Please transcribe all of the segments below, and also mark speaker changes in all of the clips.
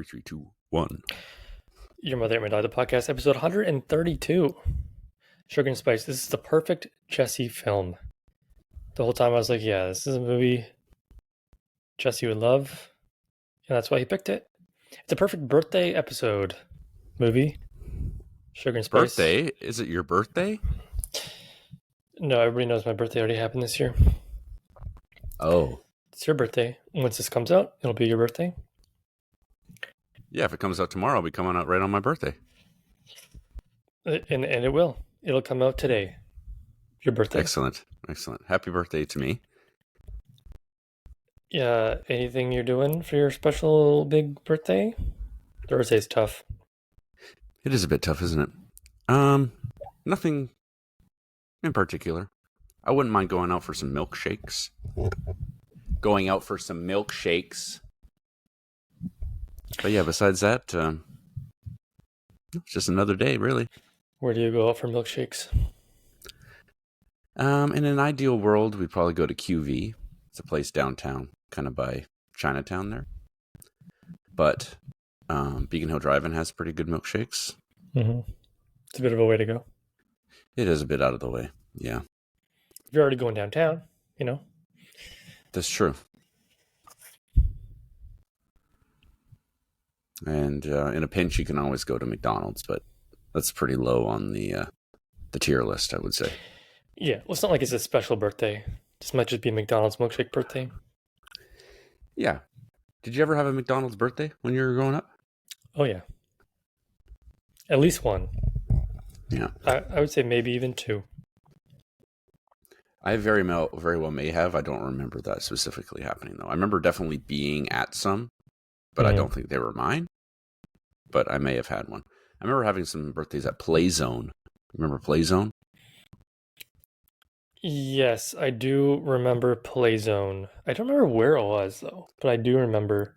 Speaker 1: Three, two, one.
Speaker 2: Your Mother Ate My Dog, the podcast, episode 132. Sugar and Spice. This is the perfect Jesse film. The whole time I was like, yeah, this is a movie Jesse would love, and that's why he picked it. It's a perfect birthday episode movie. Sugar and Spice.
Speaker 1: Birthday? Is it your birthday?
Speaker 2: No, everybody knows my birthday already happened this year.
Speaker 1: Oh.
Speaker 2: It's your birthday. Once this comes out, it'll be your birthday.
Speaker 1: Yeah, if it comes out tomorrow, I'll be coming out right on my birthday.
Speaker 2: And it will. It'll come out today. Your birthday.
Speaker 1: Excellent. Happy birthday to me.
Speaker 2: Yeah, anything you're doing for your special big birthday? Thursday's tough.
Speaker 1: It is a bit tough, isn't it? Nothing in particular. I wouldn't mind going out for some milkshakes. But yeah, besides that, it's just another day, really.
Speaker 2: Where do you go out for milkshakes?
Speaker 1: In an ideal world, we'd probably go to QV. It's a place downtown, kind of by Chinatown there. But Beacon Hill Drive-In has pretty good milkshakes.
Speaker 2: Mm-hmm. It's a bit of a way to go.
Speaker 1: It is a bit out of the way, yeah.
Speaker 2: If you're already going downtown, you know.
Speaker 1: That's true. And in a pinch, you can always go to McDonald's, but that's pretty low on the tier list, I would say.
Speaker 2: Yeah, well, it's not like it's a special birthday. This might just be a McDonald's milkshake birthday.
Speaker 1: Yeah. Did you ever have a McDonald's birthday when you were growing up?
Speaker 2: Oh, yeah. At least one.
Speaker 1: Yeah.
Speaker 2: I would say maybe even two.
Speaker 1: I very well may have. I don't remember that specifically happening, though. I remember definitely being at some, but I don't think they were mine. But I may have had one. I remember having some birthdays at Play Zone. Remember Play Zone?
Speaker 2: Yes, I do remember Play Zone. I don't remember where it was, though, but I do remember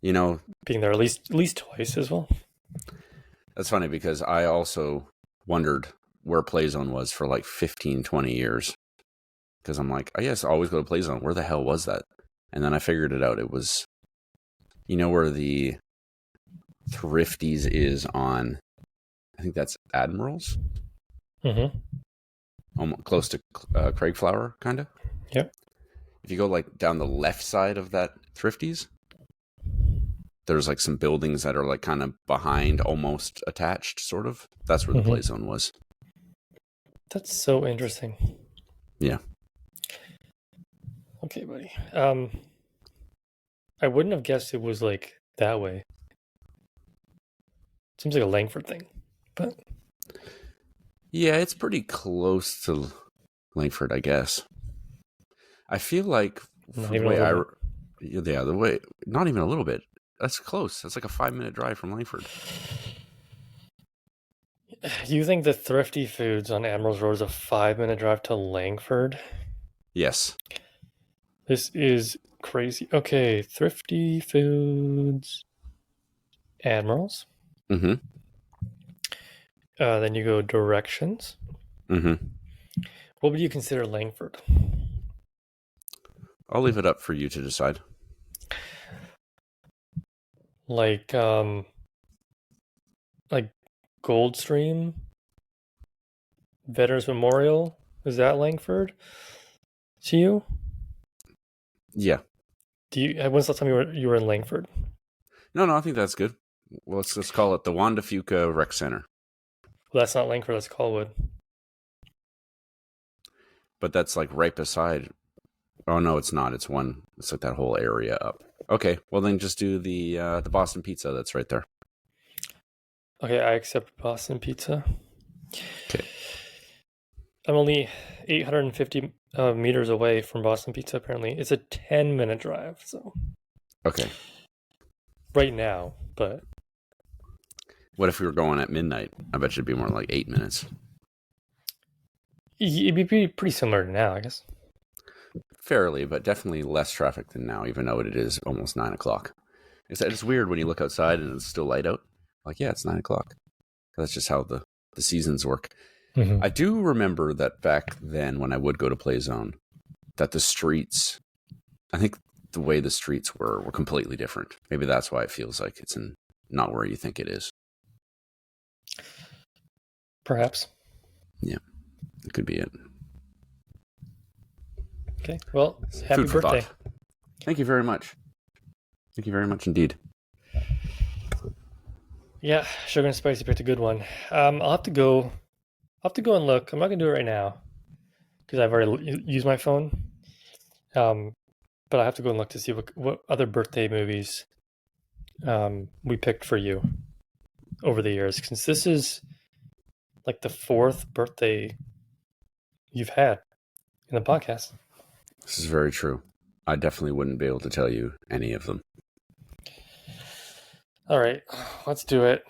Speaker 2: being there at least twice as well.
Speaker 1: That's funny because I also wondered where Play Zone was for like 15, 20 years. Because I'm like, I guess I always go to Play Zone. Where the hell was that? And then I figured it out. It was, where the Thrifties is on, I think that's Admirals?
Speaker 2: Mm-hmm.
Speaker 1: Almost close to Craig Flower, kind of?
Speaker 2: Yep.
Speaker 1: If you go like down the left side of that Thrifties, there's like some buildings that are like kind of behind, almost attached, sort of. That's where the Play Zone was.
Speaker 2: That's so interesting.
Speaker 1: Yeah.
Speaker 2: Okay, buddy. I wouldn't have guessed it was like that way. Seems like a Langford thing, but
Speaker 1: yeah, it's pretty close to Langford, I guess. I feel like
Speaker 2: not even a little bit.
Speaker 1: Not even a little bit. That's close. That's like a 5-minute drive from Langford.
Speaker 2: You think the Thrifty Foods on Admirals Road is a 5-minute drive to Langford?
Speaker 1: Yes.
Speaker 2: This is crazy. Okay, Thrifty Foods, Admirals.
Speaker 1: Mm-hmm.
Speaker 2: Then you go directions.
Speaker 1: Mm-hmm.
Speaker 2: What would you consider Langford?
Speaker 1: I'll leave it up for you to decide.
Speaker 2: Like Goldstream, Veterans Memorial. Is that Langford to you?
Speaker 1: Yeah.
Speaker 2: When's the last time you were in Langford?
Speaker 1: No, I think that's good. Well, let's just call it the Wanda Fuca Rec Center.
Speaker 2: Well, that's not Langford, that's Colwood.
Speaker 1: But that's like right beside. Oh no, it's not. It's like that whole area up. Okay, well then just do the Boston Pizza that's right there.
Speaker 2: Okay, I accept Boston Pizza.
Speaker 1: Okay.
Speaker 2: I'm only 850 meters away from Boston Pizza, apparently. It's a 10-minute drive, so.
Speaker 1: Okay.
Speaker 2: Right now, but.
Speaker 1: What if we were going at midnight? I bet it'd be more like 8 minutes.
Speaker 2: It'd be pretty similar to now, I guess.
Speaker 1: Fairly, but definitely less traffic than now, even though it is almost 9 o'clock. It's weird when you look outside and it's still light out. Like, yeah, it's 9 o'clock. That's just how the seasons work.
Speaker 2: Mm-hmm.
Speaker 1: I do remember that back then when I would go to Play Zone, that the streets, I think the way the streets were completely different. Maybe that's why it feels like it's not where you think it is.
Speaker 2: Perhaps.
Speaker 1: Yeah, it could be it.
Speaker 2: Okay. Well, happy
Speaker 1: Food for
Speaker 2: birthday.
Speaker 1: thought. Thank you very much. Thank you very much indeed.
Speaker 2: Yeah, Sugar and Spicy picked a good one. I'll have to go and look. I'm not gonna do it right now because I've already used my phone. But I have to go and look to see what other birthday movies we picked for you over the years, since this is like the fourth birthday you've had in the podcast.
Speaker 1: This is very true. I definitely wouldn't be able to tell you any of them.
Speaker 2: All right, let's do it.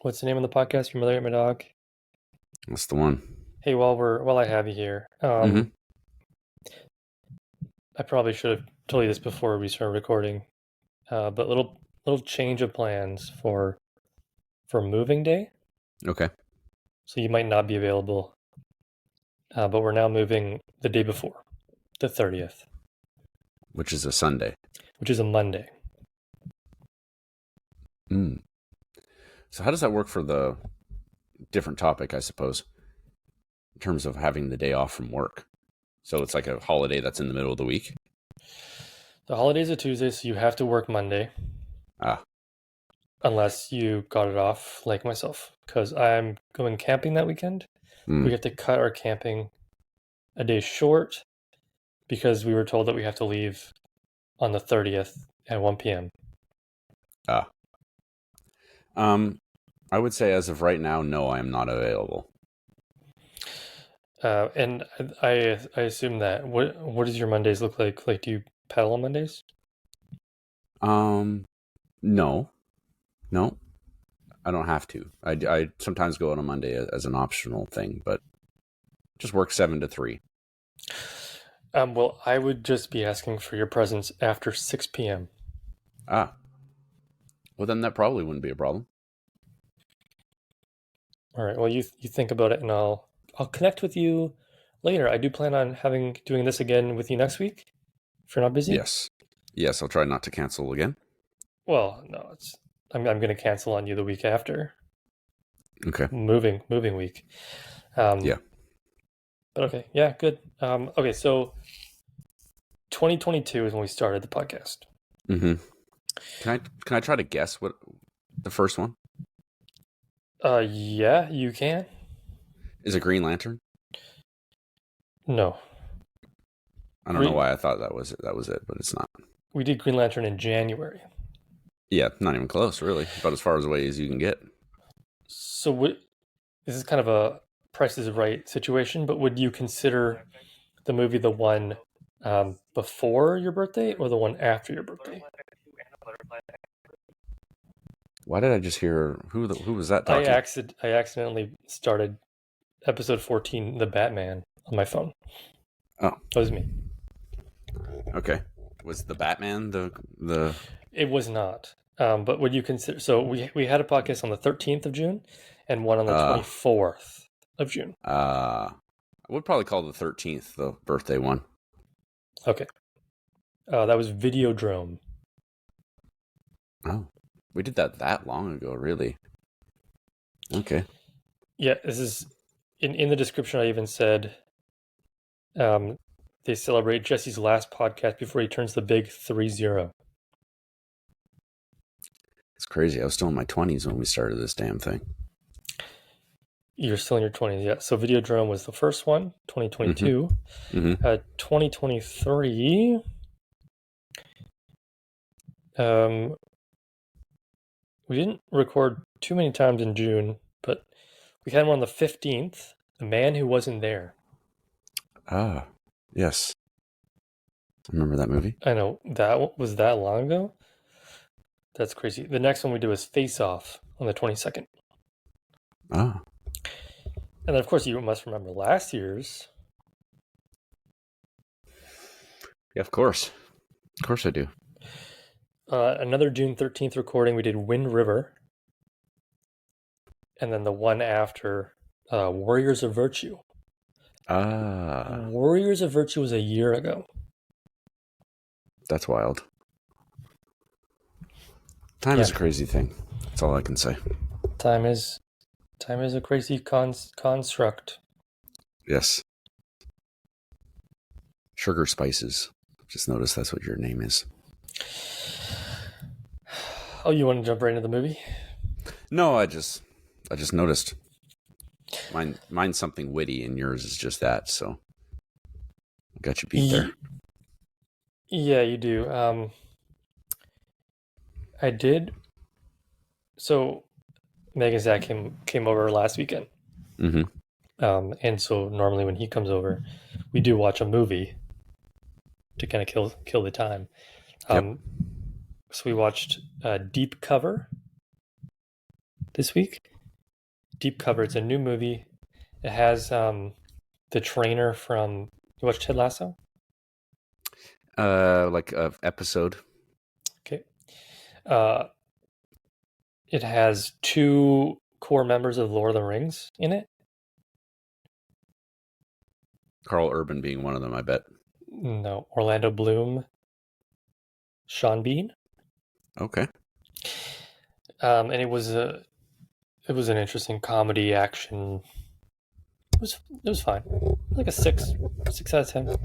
Speaker 2: What's the name of the podcast? Familiar with my dog?
Speaker 1: That's the one.
Speaker 2: Hey, while I have you here,
Speaker 1: Mhm.
Speaker 2: I probably should have told you this before we started recording, but little change of plans for moving day.
Speaker 1: Okay.
Speaker 2: So you might not be available, but we're now moving the day before, the 30th,
Speaker 1: Which is a Sunday.
Speaker 2: which is a Monday.
Speaker 1: Mm. So how does that work for the different topic, I suppose, in terms of having the day off from work? So it's like a holiday that's in the middle of the week?
Speaker 2: The holiday's a Tuesday, so you have to work Monday.
Speaker 1: Ah.
Speaker 2: Unless you got it off, like myself, because I'm going camping that weekend.
Speaker 1: Mm.
Speaker 2: We have to cut our camping a day short because we were told that we have to leave on the 30th at 1 p.m.
Speaker 1: Ah. I would say as of right now, no, I am not available.
Speaker 2: And I assume that what does your Mondays look like? Like, do you paddle on Mondays?
Speaker 1: No, I don't have to. I sometimes go on a Monday as an optional thing, but just work 7 to 3.
Speaker 2: Well, I would just be asking for your presence after 6 p.m.
Speaker 1: Ah. Well, then that probably wouldn't be a problem.
Speaker 2: All right. Well, you think about it, and I'll connect with you later. I do plan on doing this again with you next week. If you're not busy.
Speaker 1: Yes, I'll try not to cancel again.
Speaker 2: Well, no, I'm going to cancel on you the week after.
Speaker 1: Okay.
Speaker 2: Moving week.
Speaker 1: Yeah.
Speaker 2: But okay, yeah, good. Okay, so 2022 is when we started the podcast.
Speaker 1: Mm-hmm. Can I try to guess what the first one?
Speaker 2: Yeah, you can.
Speaker 1: Is it Green Lantern?
Speaker 2: No.
Speaker 1: I don't know why I thought that was it, but it's not.
Speaker 2: We did Green Lantern in January.
Speaker 1: Yeah, not even close, really. About as far away as you can get.
Speaker 2: So this is kind of a Price is Right situation, but would you consider the movie the one before your birthday or the one after your birthday?
Speaker 1: Why did I just hear who was that talking?
Speaker 2: I accidentally started episode 14, The Batman, on my phone.
Speaker 1: Oh,
Speaker 2: that was me.
Speaker 1: Okay, was the Batman the?
Speaker 2: It was not. But would you consider? So we had a podcast on the 13th of June, and one on the 24th of June.
Speaker 1: I would probably call the 13th the birthday one.
Speaker 2: Okay. That was Videodrome.
Speaker 1: Oh, we did that long ago, really? Okay.
Speaker 2: Yeah, this is in the description. I even said, they celebrate Jesse's last podcast before he turns the big 30.
Speaker 1: It's crazy. I was still in my 20s when we started this damn thing.
Speaker 2: You're still in your 20s, yeah. So Videodrome was the first one, 2022.
Speaker 1: Mm-hmm.
Speaker 2: 2023. We didn't record too many times in June, but we had one on the 15th, The Man Who Wasn't There.
Speaker 1: Ah, yes. I remember that movie.
Speaker 2: I know, that was that long ago? That's crazy. The next one we did was Face Off on the 22nd.
Speaker 1: Ah.
Speaker 2: And then, of course, you must remember last year's.
Speaker 1: Yeah, of course. Of course I do.
Speaker 2: Another June 13th recording, we did Wind River. And then the one after, Warriors of Virtue.
Speaker 1: Ah.
Speaker 2: Warriors of Virtue was a year ago.
Speaker 1: That's wild. Time is a crazy thing. That's all I can say.
Speaker 2: Time is a crazy construct.
Speaker 1: Yes. Sugar Spices. Just noticed that's what your name is.
Speaker 2: Oh, you want to jump right into the movie?
Speaker 1: No, I just noticed. Mine's something witty, and yours is just that. So, I got you beat there.
Speaker 2: Yeah, you do. I did. So, Meg and Zach came over last weekend.
Speaker 1: Mm-hmm.
Speaker 2: And so normally when he comes over, we do watch a movie to kind of kill the time.
Speaker 1: Yep.
Speaker 2: So we watched Deep Cover this week. Deep Cover. It's a new movie. It has the trainer from. You watched Ted Lasso?
Speaker 1: Like a episode.
Speaker 2: Okay. It has 2 core members of Lord of the Rings in it.
Speaker 1: Carl Urban being one of them, I bet.
Speaker 2: No, Orlando Bloom, Sean Bean.
Speaker 1: Okay.
Speaker 2: And it was an interesting comedy action. It was fine. Like a 6 out of 10.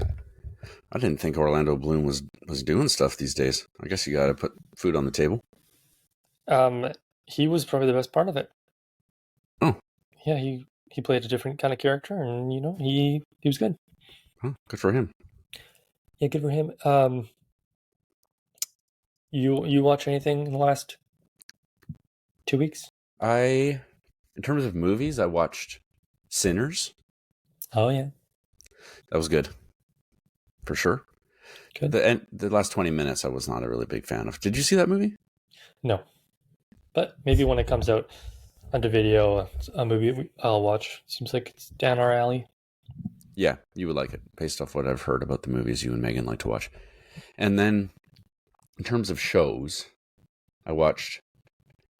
Speaker 1: I didn't think Orlando Bloom was doing stuff these days. I guess you got to put food on the table.
Speaker 2: He was probably the best part of it.
Speaker 1: Oh.
Speaker 2: Yeah, he played a different kind of character, and he was good.
Speaker 1: Oh, good for him.
Speaker 2: Yeah, good for him. You watch anything in the last 2 weeks?
Speaker 1: In terms of movies, I watched Sinners.
Speaker 2: Oh yeah,
Speaker 1: that was good, for sure.
Speaker 2: Good.
Speaker 1: The last 20 minutes, I was not a really big fan of. Did you see that movie?
Speaker 2: No, but maybe when it comes out onto video, a movie I'll watch. Seems like it's down our alley.
Speaker 1: Yeah, you would like it, based off what I've heard about the movies you and Megan like to watch. And then, in terms of shows, I watched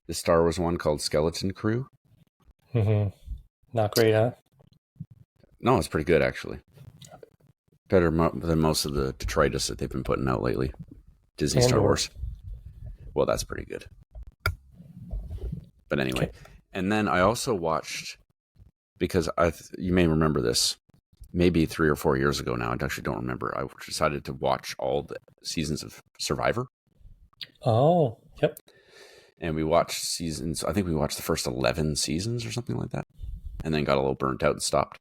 Speaker 1: the Star Wars one called Skeleton Crew.
Speaker 2: Mm-hmm. Not great, huh?
Speaker 1: No, it's pretty good, actually. Better than most of the detritus that they've been putting out lately. Disney Star Wars. Well, that's pretty good. But anyway. Okay. And then I also watched, because you may remember this, maybe 3 or 4 years ago now, I actually don't remember, I decided to watch all the seasons of Survivor.
Speaker 2: Oh, yep.
Speaker 1: And we watched seasons, I think we watched the first 11 seasons or something like that, and then got a little burnt out and stopped.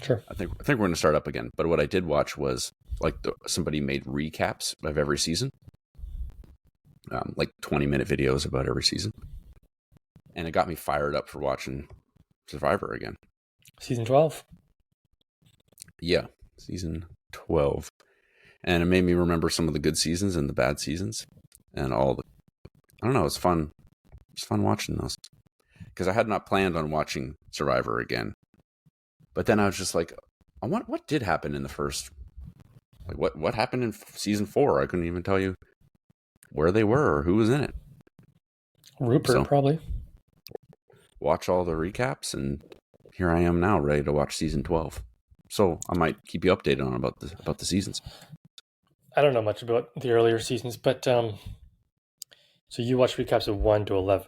Speaker 2: Sure.
Speaker 1: I think we're going to start up again. But what I did watch was, like, somebody made recaps of every season, like 20-minute videos about every season. And it got me fired up for watching Survivor again.
Speaker 2: Season 12?
Speaker 1: Yeah, season 12. And it made me remember some of the good seasons and the bad seasons. And I don't know, it's fun. It's fun watching those. Because I had not planned on watching Survivor again. But then I was just like, what did happen in the first... Like, what happened in season 4? I couldn't even tell you where they were or who was in it.
Speaker 2: Rupert, probably.
Speaker 1: Watch all the recaps, and here I am now, ready to watch season 12. So I might keep you updated on about the seasons.
Speaker 2: I don't know much about the earlier seasons, but so you watch recaps of 1 to 11.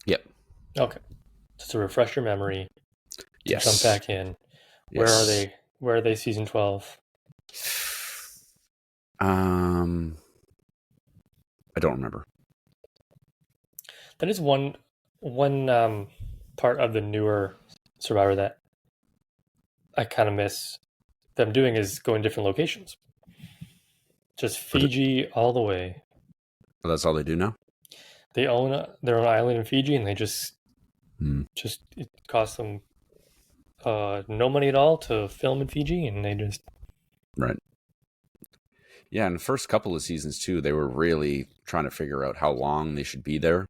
Speaker 1: Yep.
Speaker 2: Okay. Just to refresh your memory.
Speaker 1: Yes.
Speaker 2: Jump back in. Where are they? Where are they? Season 12.
Speaker 1: I don't remember.
Speaker 2: That is one part of the newer Survivor that I kind of miss them doing, is going different locations. Just Fiji all the way.
Speaker 1: Well, that's all they do now?
Speaker 2: They own their own island in Fiji, and they just it costs them no money at all to film in Fiji, and they just...
Speaker 1: Right. Yeah, in the first couple of seasons, too, they were really trying to figure out how long they should be there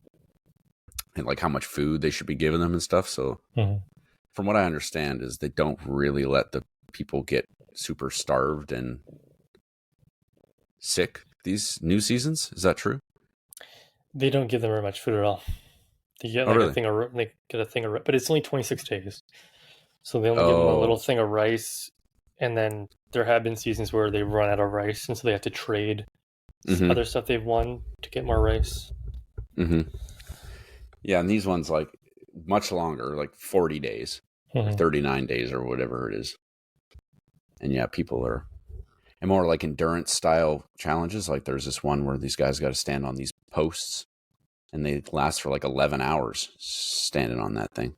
Speaker 1: and, like, how much food they should be giving them and stuff. So from what I understand is they don't really let the people get super starved and sick these new seasons. Is that true?
Speaker 2: They don't give them very much food at all. They get a thing of, but it's only 26 days. So they only give them a little thing of rice, and then there have been seasons where they run out of rice, and so they have to trade
Speaker 1: Mm-hmm.
Speaker 2: other stuff they've won to get more race.
Speaker 1: Mm-hmm. Yeah, and these ones like much longer, like 40 days or 39 days or whatever it is. And yeah, people are, and more like endurance style challenges. Like there's this one where these guys got to stand on these posts and they last for like 11 hours standing on that thing.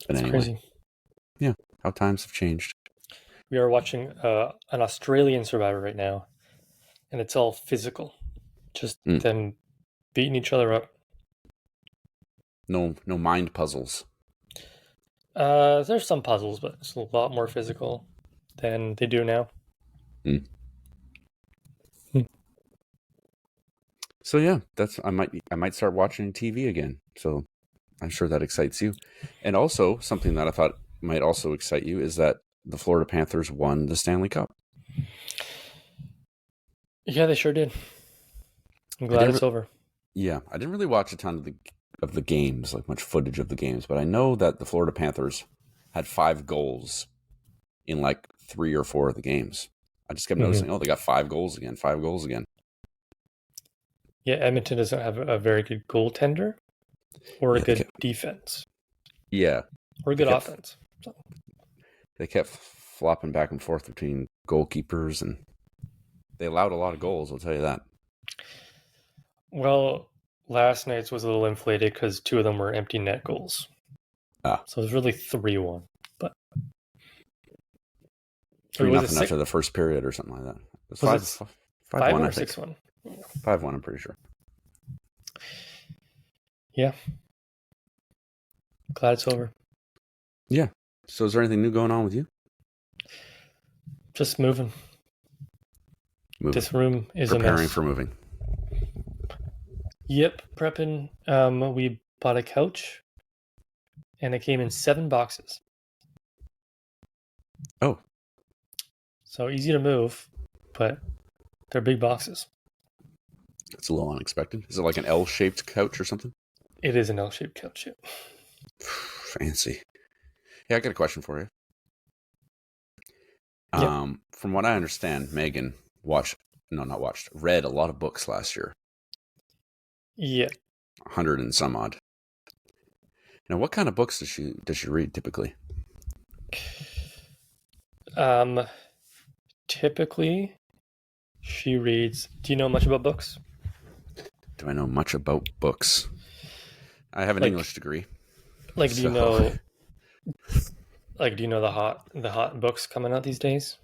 Speaker 1: But
Speaker 2: That's
Speaker 1: anyway,
Speaker 2: crazy.
Speaker 1: Yeah, how times have changed.
Speaker 2: We are watching an Australian Survivor right now, and it's all physical, just them beating each other up.
Speaker 1: No mind puzzles.
Speaker 2: There's some puzzles, but it's a lot more physical than they do now.
Speaker 1: So yeah, I might start watching TV again. So I'm sure that excites you. And also something that I thought might also excite you is that the Florida Panthers won the Stanley Cup.
Speaker 2: Yeah, they sure did. I'm glad it's over.
Speaker 1: Yeah, I didn't really watch a ton of the games, like much footage of the games, but I know that the Florida Panthers had 5 goals in like 3 or 4 of the games. I just kept noticing, they got 5 goals again.
Speaker 2: Yeah, Edmonton doesn't have a very good goaltender or a good defense.
Speaker 1: Yeah.
Speaker 2: Or a good offense.
Speaker 1: They kept flopping back and forth between goalkeepers, and they allowed a lot of goals, I'll tell you that.
Speaker 2: Well, last night's was a little inflated because 2 of them were empty net goals. So it was really 3-1. But
Speaker 1: 3-0 after the first period or something like that. It was 5-1
Speaker 2: or 6-1?
Speaker 1: 5-1, I'm pretty sure.
Speaker 2: Yeah. Glad it's over.
Speaker 1: Yeah. So is there anything new going on with you?
Speaker 2: Just moving. This room is
Speaker 1: preparing for moving.
Speaker 2: Yep, prepping. We bought a couch, and it came in 7 boxes.
Speaker 1: Oh.
Speaker 2: So easy to move, but they're big boxes.
Speaker 1: It's a little unexpected. Is it like an L-shaped couch or something?
Speaker 2: It is an L-shaped couch, yeah.
Speaker 1: Fancy. Yeah, I got a question for you.
Speaker 2: Yep.
Speaker 1: From what I understand, Megan read a lot of books last year.
Speaker 2: Yeah.
Speaker 1: 100 and some odd. Now, what kind of books does she read typically?
Speaker 2: Typically, she reads. Do you know much about books?
Speaker 1: Do I know much about books? I have an English degree.
Speaker 2: Like, do you know? Like, do you know the hot books coming out these days?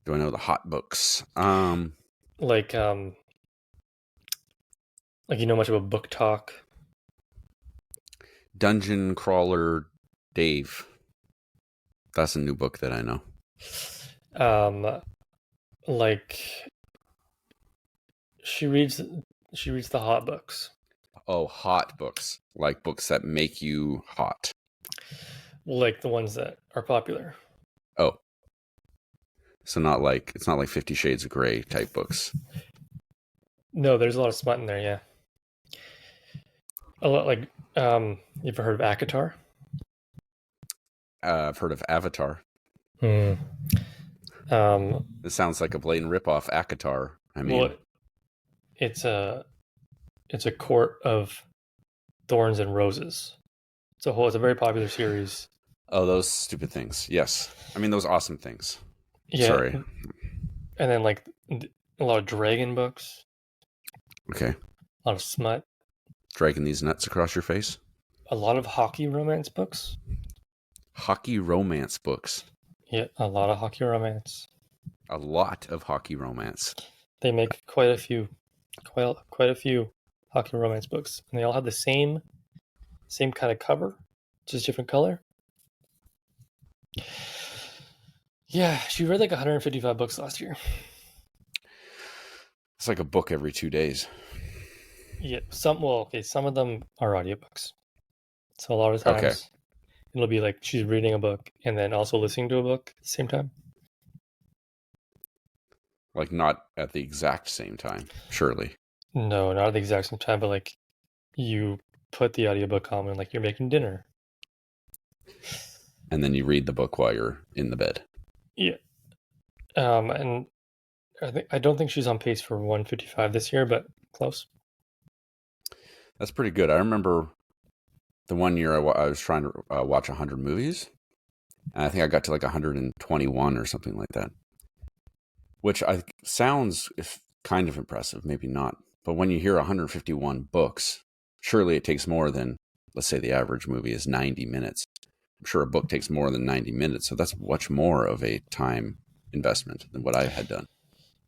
Speaker 1: Do I know the hot books?
Speaker 2: Like you know much about Book Talk?
Speaker 1: Dungeon Crawler Dave. That's a new book that I know.
Speaker 2: Like she reads the hot books.
Speaker 1: Oh, hot books. Like books that make you hot.
Speaker 2: Well, like the ones that are popular.
Speaker 1: Oh. So it's not like 50 Shades of Grey type books.
Speaker 2: No, there's a lot of smut in there, yeah. A lot like you ever heard of ACOTAR?
Speaker 1: I've heard of Avatar.
Speaker 2: This
Speaker 1: sounds like a blatant ripoff. ACOTAR. I mean,
Speaker 2: well, it's a court of thorns and roses. It's a very popular series.
Speaker 1: Oh, those stupid things. Yes, I mean those awesome things.
Speaker 2: Yeah.
Speaker 1: Sorry.
Speaker 2: And then like a lot of dragon books.
Speaker 1: Okay.
Speaker 2: A lot of smut.
Speaker 1: Dragging these nuts across your face.
Speaker 2: A lot of hockey romance books.
Speaker 1: Hockey romance books.
Speaker 2: Yeah, a lot of hockey romance.
Speaker 1: A lot of hockey romance.
Speaker 2: They make quite a few hockey romance books, and they all have the same kind of cover, just different color. Yeah, she read like 155 books last year.
Speaker 1: It's like a book every 2 days.
Speaker 2: Yeah, some of them are audiobooks. So a lot of times it'll be like she's reading a book and then also listening to a book at the same time.
Speaker 1: Like not at the exact same time, surely.
Speaker 2: No, not at the exact same time, but like you put the audiobook on when like you're making dinner.
Speaker 1: And then you read the book while you're in the bed.
Speaker 2: Yeah. And I don't think she's on pace for 155 this year, but close.
Speaker 1: That's pretty good. I remember the one year I was trying to watch 100 movies, and I think I got to like 121 or something like that, which sounds kind of impressive, maybe not. But when you hear 151 books, surely it takes more than, let's say the average movie is 90 minutes. I'm sure a book takes more than 90 minutes, so that's much more of a time investment than what I had done.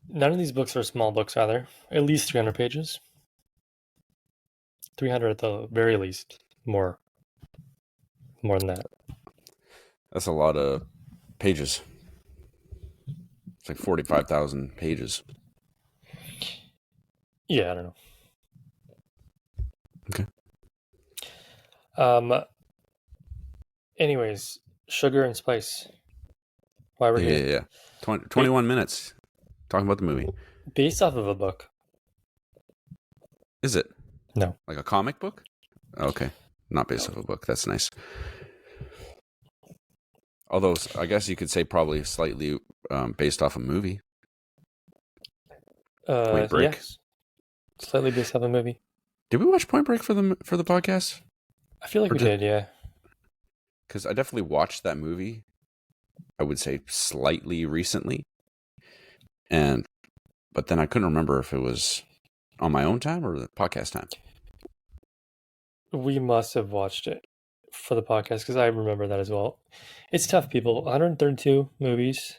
Speaker 2: None of these books are small books either. At least 300 pages. 300 at the very least. More than that.
Speaker 1: That's a lot of pages. It's like 45,000 pages.
Speaker 2: Yeah, I don't know.
Speaker 1: Okay.
Speaker 2: Anyways, Sugar and Spice. Why we're here.
Speaker 1: Yeah. 21 minutes talking about the movie.
Speaker 2: Based off of a book.
Speaker 1: Is it?
Speaker 2: No.
Speaker 1: Like a comic book? Okay. Not based off a book. That's nice. Although I guess you could say probably slightly based off a movie. Point Break.
Speaker 2: Yes. Slightly based off a movie.
Speaker 1: Did we watch Point Break for the podcast?
Speaker 2: I feel like we did, yeah.
Speaker 1: Because I definitely watched that movie, I would say slightly recently. But then I couldn't remember if it was on my own time or the podcast time.
Speaker 2: We must have watched it for the podcast because I remember that as well. It's tough, people. 132 movies.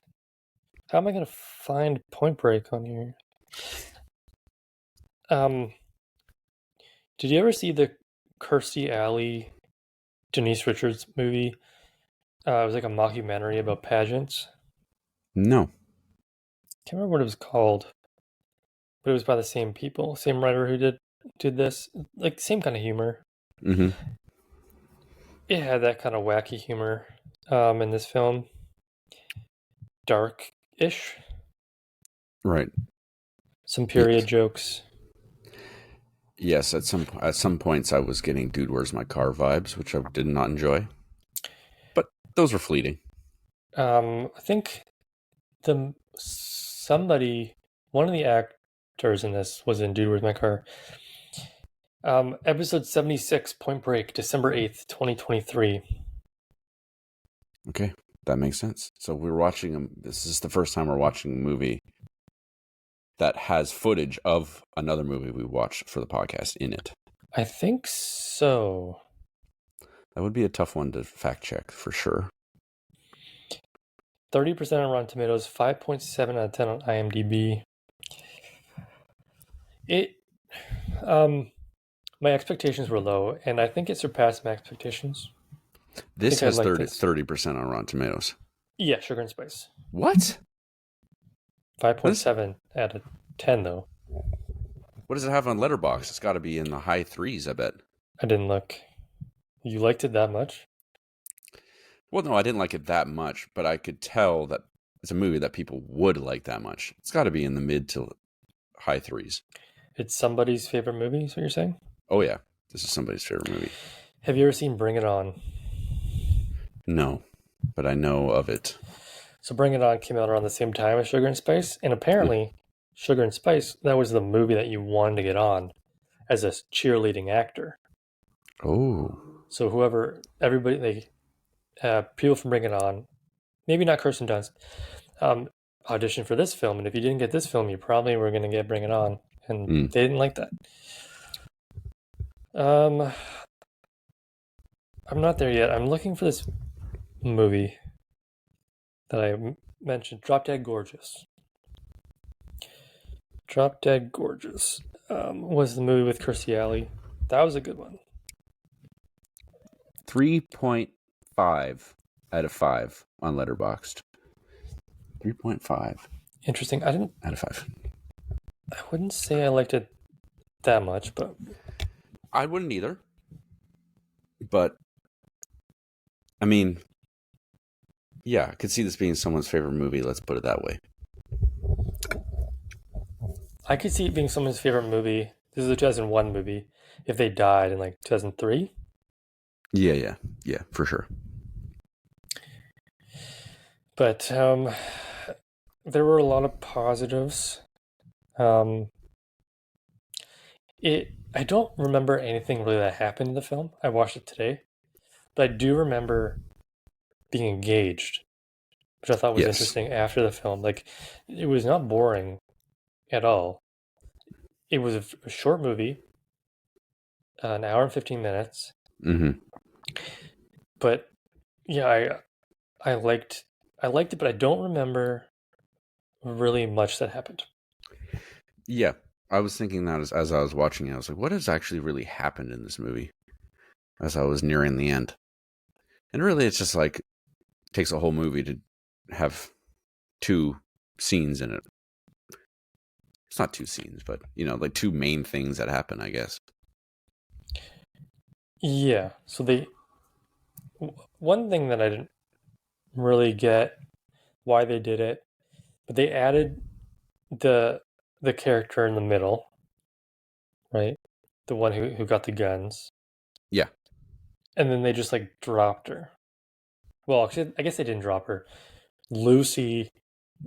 Speaker 2: How am I going to find Point Break on here? Did you ever see the Kirstie Alley, Denise Richards movie? It was like a mockumentary about pageants.
Speaker 1: No.
Speaker 2: Can't remember what it was called, but it was by the same people, same writer who did this, like same kind of humor.
Speaker 1: Mm-hmm.
Speaker 2: It had that kind of wacky humor in this film, dark-ish.
Speaker 1: Right.
Speaker 2: Some period jokes.
Speaker 1: Yes, at some points I was getting "Dude, Where's My Car" vibes, which I did not enjoy. But those were fleeting.
Speaker 2: I think one of the actors in this was in "Dude, Where's My Car." Episode 76, Point Break, December 8th, 2023.
Speaker 1: Okay, that makes sense. So we're watching this is the first time we're watching a movie that has footage of another movie we watched for the podcast in it.
Speaker 2: I think so.
Speaker 1: That would be a tough one to fact check for sure.
Speaker 2: 30% on Rotten Tomatoes, 5.7 out of 10 on IMDb. My expectations were low, and I think it surpassed my expectations.
Speaker 1: This has 30% on Rotten Tomatoes.
Speaker 2: Yeah, Sugar and Spice.
Speaker 1: What?
Speaker 2: 5.7 out of 10, though.
Speaker 1: What does it have on Letterboxd? It's got to be in the high threes, I bet.
Speaker 2: I didn't look. You liked it that much?
Speaker 1: Well, no, I didn't like it that much, but I could tell that it's a movie that people would like that much. It's got to be in the mid to high threes.
Speaker 2: It's somebody's favorite movie, is what you're saying?
Speaker 1: Oh, yeah. This is somebody's favorite movie.
Speaker 2: Have you ever seen Bring It On?
Speaker 1: No, but I know of it.
Speaker 2: So Bring It On came out around the same time as Sugar and Spice, and apparently Sugar and Spice, that was the movie that you wanted to get on as a cheerleading actor.
Speaker 1: Oh.
Speaker 2: So people from Bring It On, maybe not Kirsten Dunst, auditioned for this film, and if you didn't get this film, you probably were going to get Bring It On, and they didn't like that. I'm not there yet. I'm looking for this movie that I mentioned, Drop Dead Gorgeous. Drop Dead Gorgeous was the movie with Kirstie Alley. That was a good one.
Speaker 1: 3.5 out of 5 on Letterboxd. 3.5.
Speaker 2: Interesting.
Speaker 1: Out of 5.
Speaker 2: I wouldn't say I liked it that much, but
Speaker 1: I wouldn't either. But I mean, yeah, I could see this being someone's favorite movie. Let's put it that way.
Speaker 2: I could see it being someone's favorite movie. This is a 2001 movie. If they died in like 2003.
Speaker 1: Yeah, for sure.
Speaker 2: But there were a lot of positives. Um, I don't remember anything really that happened in the film. I watched it today, but I do remember being engaged, which I thought was
Speaker 1: Yes.
Speaker 2: interesting after the film. Like, it was not boring at all. It was a short movie, an hour and 15 minutes,
Speaker 1: Hmm.
Speaker 2: but yeah, I liked I liked it, but I don't remember really much that happened.
Speaker 1: Yeah. I was thinking that as I was watching it, I was like, what has actually really happened in this movie as I was nearing the end? And really, it's just like, takes a whole movie to have two scenes in it. It's not two scenes, but, like two main things that happen, I guess.
Speaker 2: Yeah, so one thing that I didn't really get why they did it, but they added the the character in the middle, right? The one who got the guns,
Speaker 1: Yeah.
Speaker 2: and then they just like dropped her. Well, actually, I guess they didn't drop her. Lucy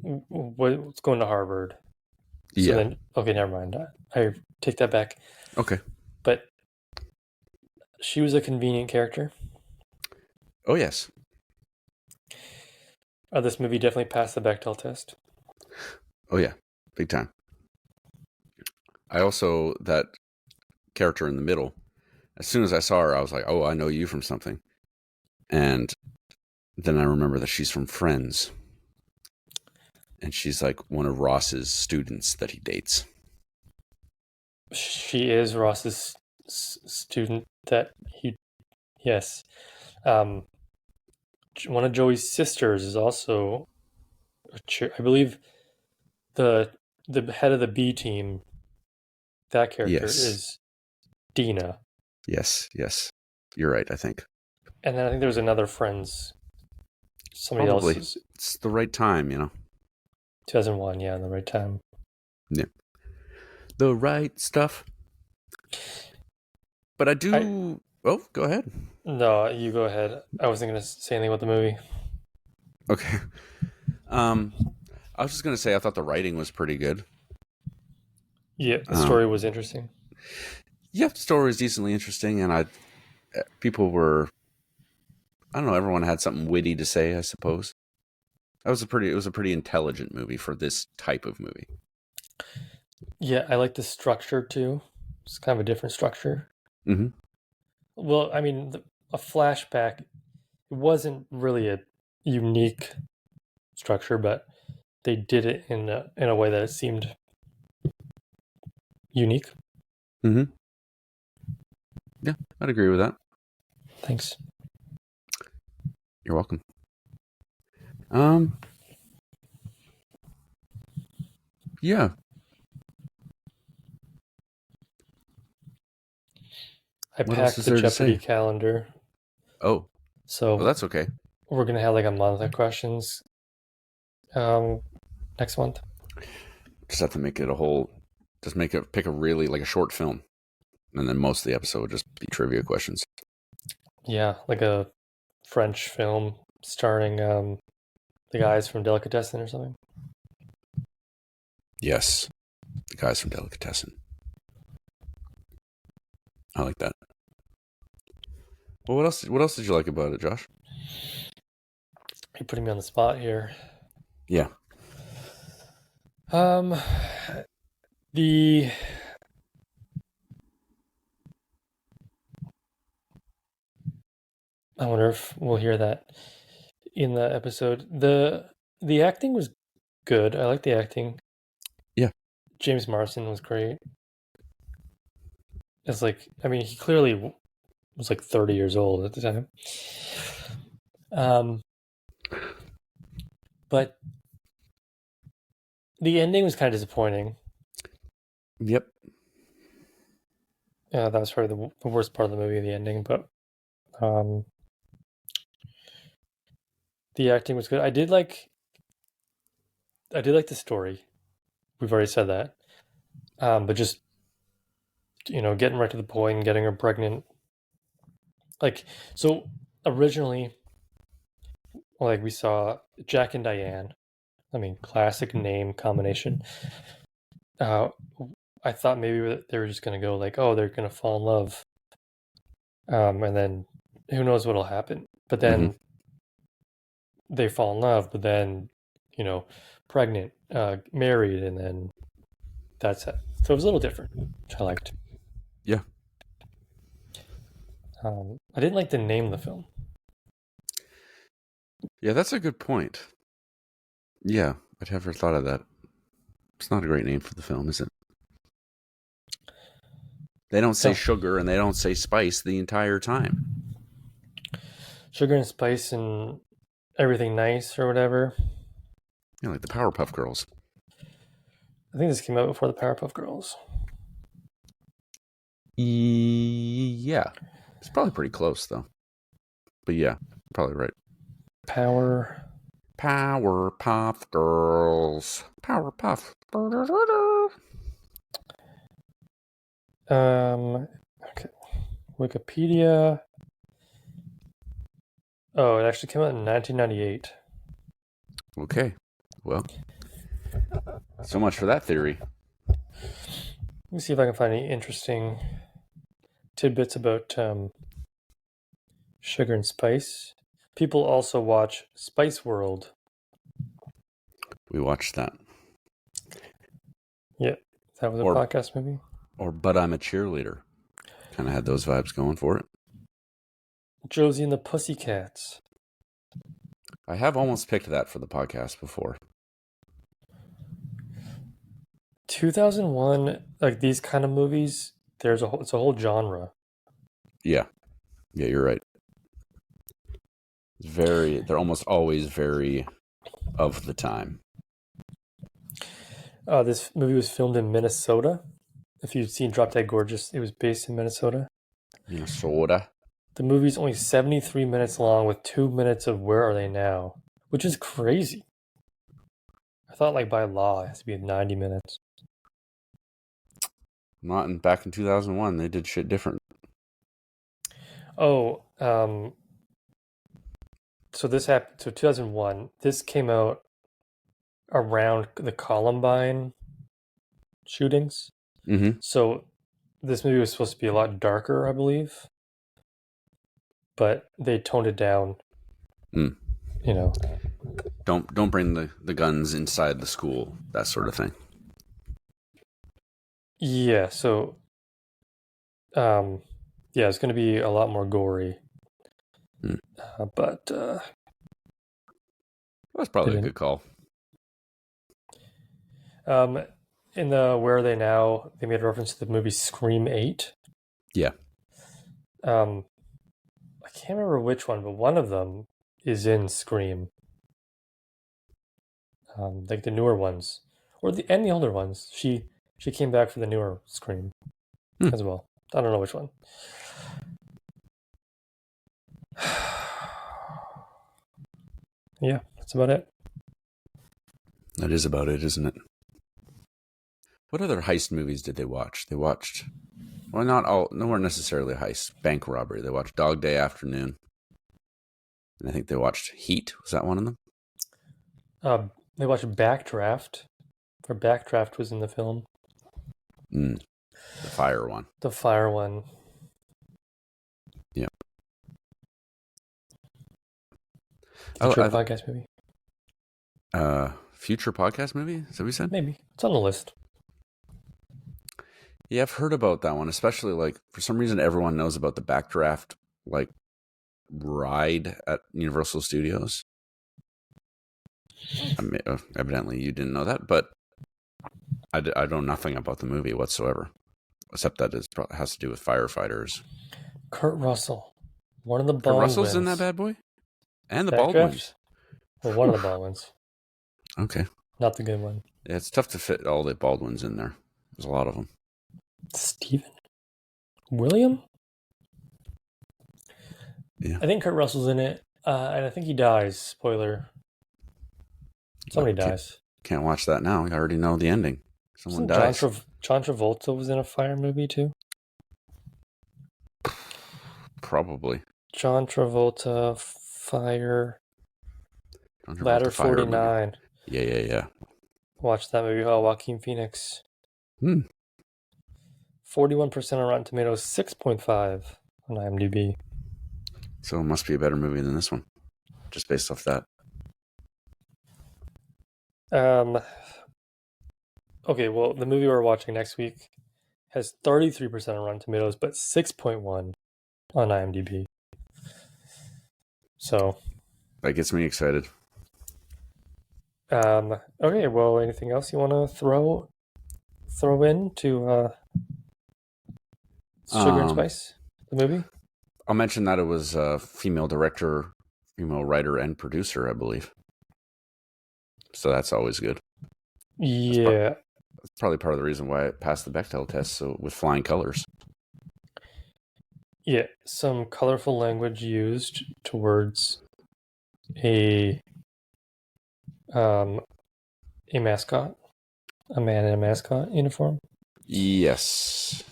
Speaker 2: was going to Harvard, so
Speaker 1: Yeah.
Speaker 2: then okay, never mind. I take that back.
Speaker 1: Okay.
Speaker 2: But she was a convenient character.
Speaker 1: Oh, yes.
Speaker 2: This movie definitely passed the Bechdel test.
Speaker 1: Oh, yeah. Big time. I also, that character in the middle, as soon as I saw her, I was like, oh, I know you from something. And then I remember that she's from Friends. And she's like one of Ross's students that he dates.
Speaker 2: She is Ross's student that he, yes. Um, one of Joey's sisters is also, I believe, the the head of the B team. That character
Speaker 1: Yes.
Speaker 2: is Dina,
Speaker 1: Yes. Yes. You're right, I think.
Speaker 2: and then I think there was another friend's, somebody
Speaker 1: Probably.
Speaker 2: else's.
Speaker 1: It's the right time.
Speaker 2: 2001, yeah, in the right time.
Speaker 1: Yeah. The right stuff. But I
Speaker 2: I
Speaker 1: do. Oh, go ahead.
Speaker 2: No, you go ahead. I wasn't gonna say anything about the movie.
Speaker 1: Okay. Um, I was just gonna say I thought the writing was pretty good.
Speaker 2: Yeah, the
Speaker 1: Um,
Speaker 2: story was interesting.
Speaker 1: yeah, the story was decently interesting, and people were, I don't know, everyone had something witty to say, I suppose. It was a pretty intelligent movie for this type of movie.
Speaker 2: Yeah, I like the structure too. It's kind of a different structure.
Speaker 1: Mm-hmm.
Speaker 2: Well, I mean, a flashback, it wasn't really a unique structure, but they did it in a way that it seemed unique.
Speaker 1: Mm-hmm. Yeah, I'd agree with that.
Speaker 2: Thanks.
Speaker 1: You're welcome. Um, yeah.
Speaker 2: I
Speaker 1: What else
Speaker 2: packed
Speaker 1: is
Speaker 2: the
Speaker 1: there to
Speaker 2: Jeopardy
Speaker 1: say?
Speaker 2: calendar,
Speaker 1: Oh, well,
Speaker 2: so
Speaker 1: that's okay.
Speaker 2: we're gonna have like a month of questions um, next month.
Speaker 1: Just have to make it a whole. Just pick a really like a short film, and then most of the episode would just be trivia questions.
Speaker 2: Yeah, like a French film starring the guys from Delicatessen or something.
Speaker 1: Yes, the guys from Delicatessen. I like that. Well, what else? What else did you like about it, Josh?
Speaker 2: You're putting me on the spot here.
Speaker 1: Yeah.
Speaker 2: Um, the I wonder if we'll hear that in the episode. The acting was good. I like the acting.
Speaker 1: Yeah.
Speaker 2: James Marsden was great. It's like, I mean, he clearly was like 30 years old at the time. Um, but the ending was kind of disappointing.
Speaker 1: Yep.
Speaker 2: That was probably the worst part of the movie, the ending. But um, the acting was good. I did like the story. We've already said that. But just getting right to the point and getting her pregnant. Like, so originally, like we saw Jack and Diane, I mean, classic name combination. I thought maybe they were just gonna go like, oh, they're gonna fall in love, and then who knows what'll happen. But
Speaker 1: Hmm.
Speaker 2: then they fall in love, but then pregnant, married, and then that's it. So it was a little different, which I liked.
Speaker 1: Yeah.
Speaker 2: I didn't like the name of the film.
Speaker 1: Yeah, that's a good point. Yeah, I'd never thought of that. It's not a great name for the film, is it? They don't say
Speaker 2: No,
Speaker 1: sugar and they don't say spice the entire time.
Speaker 2: sugar and spice and everything nice or whatever.
Speaker 1: You know, like the Powerpuff Girls.
Speaker 2: I think this came out before the Powerpuff Girls.
Speaker 1: Yeah. It's probably pretty close, though. But yeah, probably right.
Speaker 2: Powerpuff
Speaker 1: Girls. Powerpuff.
Speaker 2: Okay. Wikipedia. Oh, it actually came out in 1998.
Speaker 1: Okay. Well, so much for that theory.
Speaker 2: Let me see if I can find any interesting tidbits about sugar and spice. People also watch Spice World.
Speaker 1: We watched that.
Speaker 2: Yeah, that was a podcast movie.
Speaker 1: Or But I'm a Cheerleader. Kind of had those vibes going for it.
Speaker 2: Josie and the Pussycats.
Speaker 1: I have almost picked that for the podcast before.
Speaker 2: 2001, like these kind of movies, it's a whole genre.
Speaker 1: Yeah. Yeah, you're right. They're almost always very of the time.
Speaker 2: This movie was filmed in Minnesota. If you've seen Drop Dead Gorgeous, it was based in Minnesota.
Speaker 1: Minnesota.
Speaker 2: The movie's only 73 minutes long with 2 minutes of Where Are They Now? Which is crazy. I thought like by law it has to be 90 minutes.
Speaker 1: Back in 2001, they did shit different.
Speaker 2: Oh, so this happened. So 2001, this came out around the Columbine shootings.
Speaker 1: Mm-hmm.
Speaker 2: So this movie was supposed to be a lot darker, I believe, but they toned it down.
Speaker 1: Mm.
Speaker 2: You know,
Speaker 1: don't bring the guns inside the school, that sort of thing.
Speaker 2: yeah. So, yeah, it's going to be a lot more gory.
Speaker 1: Mm.
Speaker 2: But
Speaker 1: That's probably a good call.
Speaker 2: In the Where Are They Now? They made a reference to the movie Scream 8.
Speaker 1: Yeah.
Speaker 2: I can't remember which one, but one of them is in Scream. Like the newer ones, and the older ones. She came back for the newer Scream as well. I don't know which one. Yeah, that's about it.
Speaker 1: That is about it, isn't it? What other heist movies did they watch? They watched, well, not all, no, weren't necessarily heists. Bank robbery. They watched Dog Day Afternoon. And I think they watched Heat. Was that one of them?
Speaker 2: They watched Backdraft. Or Backdraft was in the film.
Speaker 1: The fire one.
Speaker 2: The fire one.
Speaker 1: Yeah.
Speaker 2: Future podcast movie.
Speaker 1: Future podcast movie? Is that what you said?
Speaker 2: Maybe. It's on the list.
Speaker 1: Yeah, I've heard about that one, especially like for some reason everyone knows about the Backdraft like ride at Universal Studios. Evidently you didn't know that, but I know nothing about the movie whatsoever, except that it has to do with firefighters.
Speaker 2: Kurt Russell, one of the Baldwins.
Speaker 1: Kurt Russell's in that bad boy? And the
Speaker 2: Backdraft?
Speaker 1: Baldwins.
Speaker 2: Well, one of the Baldwins.
Speaker 1: Okay.
Speaker 2: Not the good one.
Speaker 1: Yeah, it's tough to fit all the Baldwins in there. There's a lot of them.
Speaker 2: Stephen? William?
Speaker 1: Yeah.
Speaker 2: I think Kurt Russell's in it, and I think he dies. Spoiler. Somebody dies.
Speaker 1: Can't watch that now. I already know the ending. Someone dies.
Speaker 2: John Travolta was in a fire movie too?
Speaker 1: Probably.
Speaker 2: John Travolta, Fire.
Speaker 1: John Travolta,
Speaker 2: Ladder
Speaker 1: Fire
Speaker 2: 49.
Speaker 1: movie. Yeah.
Speaker 2: Watched that movie. Oh, Joaquin Phoenix.
Speaker 1: Hmm.
Speaker 2: 41% on Rotten Tomatoes, 6.5 on IMDb.
Speaker 1: So it must be a better movie than this one, just based off that.
Speaker 2: Okay, well, the movie we're watching next week has 33% on Rotten Tomatoes, but 6.1 on IMDb. So,
Speaker 1: That gets me excited.
Speaker 2: okay, well, anything else you want to throw in to Sugar and
Speaker 1: Um,
Speaker 2: Spice, the movie?
Speaker 1: I'll mention that it was a female director, female writer, and producer, I believe. So that's always good. That's, pro-
Speaker 2: Yeah,
Speaker 1: that's probably part of the reason why it passed the Bechdel test. So with flying colors.
Speaker 2: yeah, some colorful language used towards a um a mascot, a man in a mascot uniform.
Speaker 1: Yes.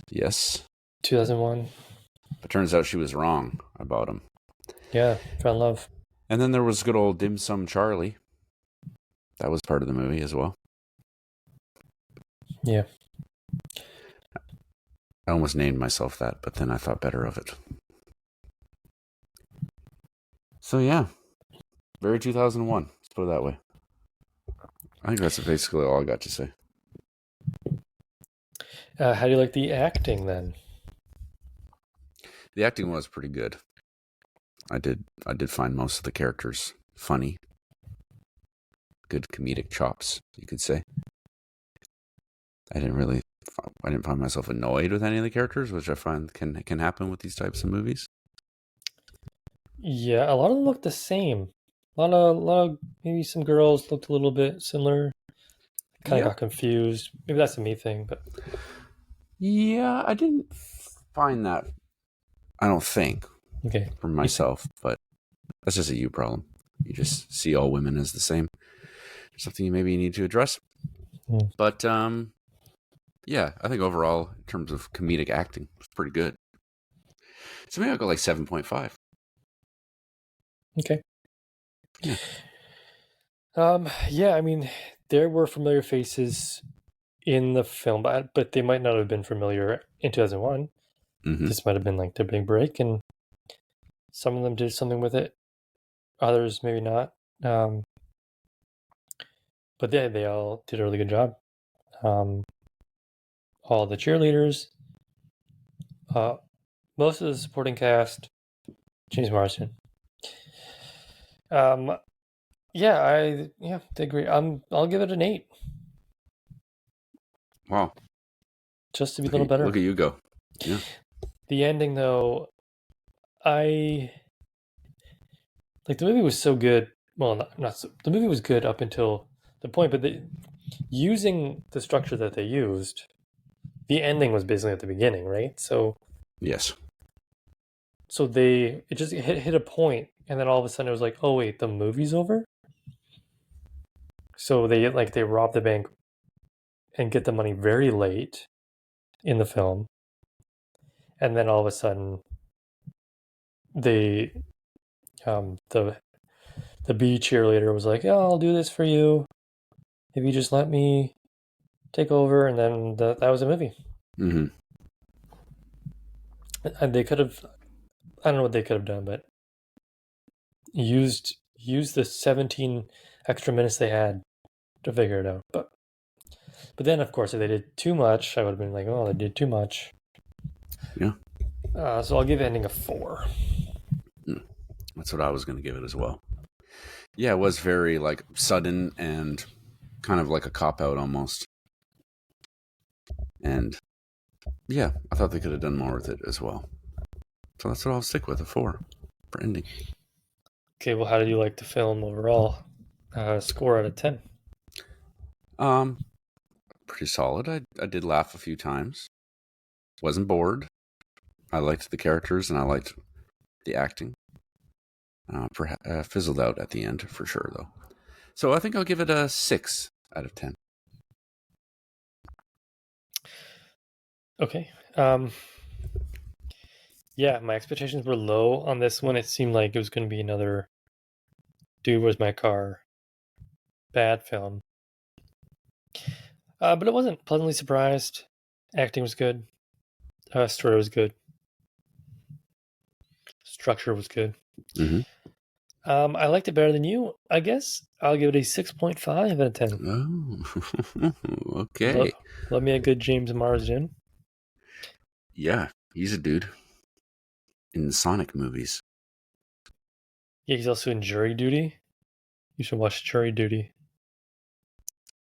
Speaker 2: 2001.
Speaker 1: But turns out she was wrong about him.
Speaker 2: Yeah, found love.
Speaker 1: And then there was good old Dim Sum Charlie. That was part of the movie as well.
Speaker 2: Yeah.
Speaker 1: I almost named myself that, but then I thought better of it. So yeah, very 2001. Let's put it that way. I think that's basically all I got to say.
Speaker 2: How do you like the acting then?
Speaker 1: The acting was pretty good. I did find most of the characters funny. Good comedic chops, you could say. I didn't find myself annoyed with any of the characters, which I find can happen with these types of movies.
Speaker 2: Yeah, a lot of them look the same. A lot of maybe some girls looked a little bit similar. Kind of
Speaker 1: Yep.
Speaker 2: got confused. Maybe that's a me thing, but
Speaker 1: Yeah, I didn't find that. I don't think
Speaker 2: okay.
Speaker 1: for myself, but that's just a you problem. You just see all women as the same. Something you maybe need to address.
Speaker 2: Hmm.
Speaker 1: But yeah, I think overall, in terms of comedic acting, it's pretty good. So maybe I'll go like 7.5.
Speaker 2: Okay.
Speaker 1: Yeah.
Speaker 2: Yeah, I mean, there were familiar faces in the film, but they might not have been familiar in 2001.
Speaker 1: Mm-hmm.
Speaker 2: This might have been like their big break, and some of them did something with it. Others maybe not. But they all did a really good job. All the cheerleaders, uh, most of the supporting cast, James Marsden. Yeah, they agree. I'll give it an 8,
Speaker 1: Wow.
Speaker 2: just to be a little better.
Speaker 1: Look at you go. Yeah.
Speaker 2: The ending, though, I like the movie was so good. Well, not so. The movie was good up until the point, but using the structure that they used, the ending was basically at the beginning, right?
Speaker 1: Yes.
Speaker 2: So it just hit a point, and then all of a sudden it was like, oh wait, the movie's over. So they rob the bank and get the money very late in the film, and then all of a sudden they the B cheerleader was like, yeah, I'll do this for you if you just let me take over, and then that was a movie.
Speaker 1: Mm-hmm.
Speaker 2: And they could have, I don't know what they could have done, but used the 17 extra minutes they had to figure it out. But then, of course, if they did too much, I would have been like, oh, they did too much.
Speaker 1: Yeah.
Speaker 2: So I'll give ending a 4.
Speaker 1: That's what I was going to give it as well. Yeah, it was very like sudden and kind of like a cop out almost. And yeah, I thought they could have done more with it as well. So that's what I'll stick with, a 4 for ending.
Speaker 2: Okay, well, how did you like the film overall? Score out of 10.
Speaker 1: Um, Pretty solid. I did laugh a few times. Wasn't bored. I liked the characters and I liked the acting. Fizzled out at the end for sure, though. So I think I'll give it a 6 out of 10.
Speaker 2: Okay. Yeah, my expectations were low on this one. It seemed like it was going to be another Dude, Where's My Car bad film. But it wasn't pleasantly surprised. Acting was good. Story was good. Structure was good.
Speaker 1: Mm-hmm.
Speaker 2: I liked it better than you. I guess I'll give it a 6.5 out of 10.
Speaker 1: Oh, okay.
Speaker 2: Love me a good James Marsden.
Speaker 1: Yeah, he's a dude in the Sonic movies.
Speaker 2: Yeah, he's also in Jury Duty. You should watch Jury Duty.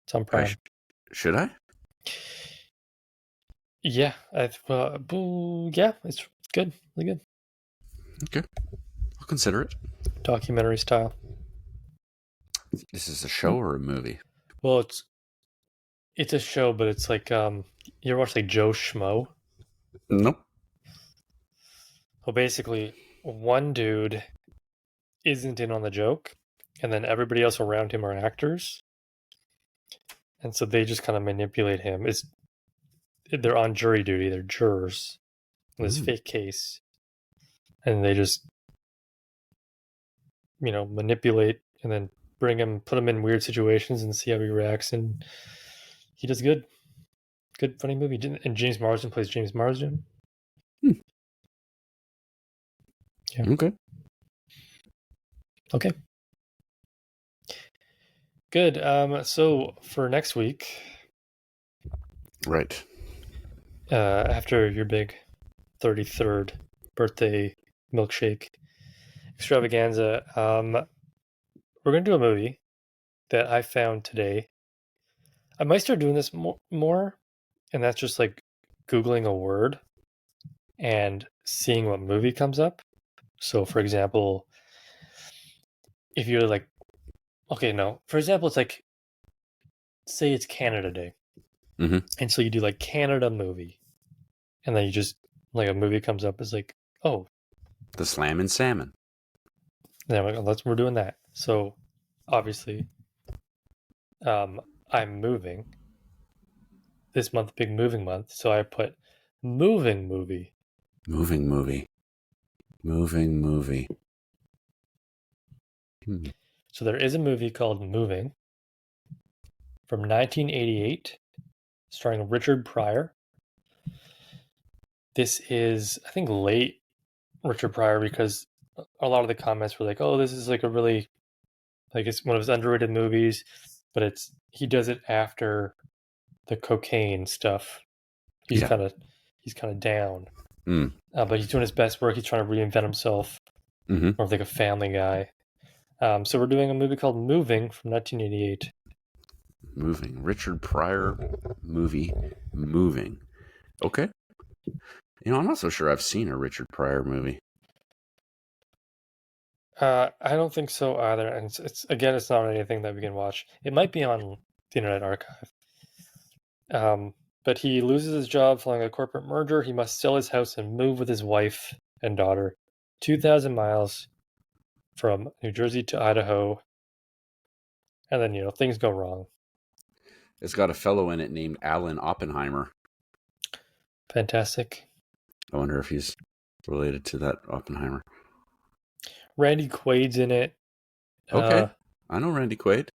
Speaker 2: It's on Prime.
Speaker 1: Should I?
Speaker 2: Yeah, yeah, it's good, really good.
Speaker 1: Okay, I'll consider it.
Speaker 2: Documentary style.
Speaker 1: This is a show or a movie?
Speaker 2: Well, it's a show, but it's like you ever watch like Joe Schmo?
Speaker 1: Nope.
Speaker 2: Well, basically, one dude isn't in on the joke, and then everybody else around him are actors, and so they just kind of manipulate him. They're on jury duty, they're jurors in this fake case, and they just manipulate and then put him in weird situations and see how he reacts, and he does good funny movie. And James Marsden plays James Marsden. Yeah. Okay. Good. So for next week,
Speaker 1: right
Speaker 2: after your big 33rd birthday milkshake extravaganza, we're gonna do a movie that I found today. I might start doing this more, and that's just like Googling a word and seeing what movie comes up. So, for example, if you're like, okay, no, for example, it's like, say it's Canada Day.
Speaker 1: Mm-hmm.
Speaker 2: And so you do like Canada movie, and then you just like a movie comes up, it's like, oh,
Speaker 1: The Slammin' Salmon.
Speaker 2: then we're doing that. So obviously, I'm moving this month, big moving month. So I put moving movie.
Speaker 1: Moving movie.
Speaker 2: So there is a movie called Moving from 1988, starring Richard Pryor. This is, I think, late Richard Pryor, because a lot of the comments were like, "Oh, this is like a really, like, it's one of his underrated movies," but he does it after the cocaine stuff. He's kind of down, but he's doing his best work. He's trying to reinvent himself, more of like a family guy. So we're doing a movie called Moving from 1988.
Speaker 1: Moving. Richard Pryor movie. Moving. Okay. I'm not so sure I've seen a Richard Pryor movie.
Speaker 2: I don't think so either. And it's not anything that we can watch. It might be on the Internet Archive. But he loses his job following a corporate merger. He must sell his house and move with his wife and daughter 2,000 miles from New Jersey to Idaho. And then, things go wrong.
Speaker 1: It's got a fellow in it named Alan Oppenheimer.
Speaker 2: Fantastic.
Speaker 1: I wonder if he's related to that Oppenheimer.
Speaker 2: Randy Quaid's in it.
Speaker 1: Okay. I know Randy Quaid.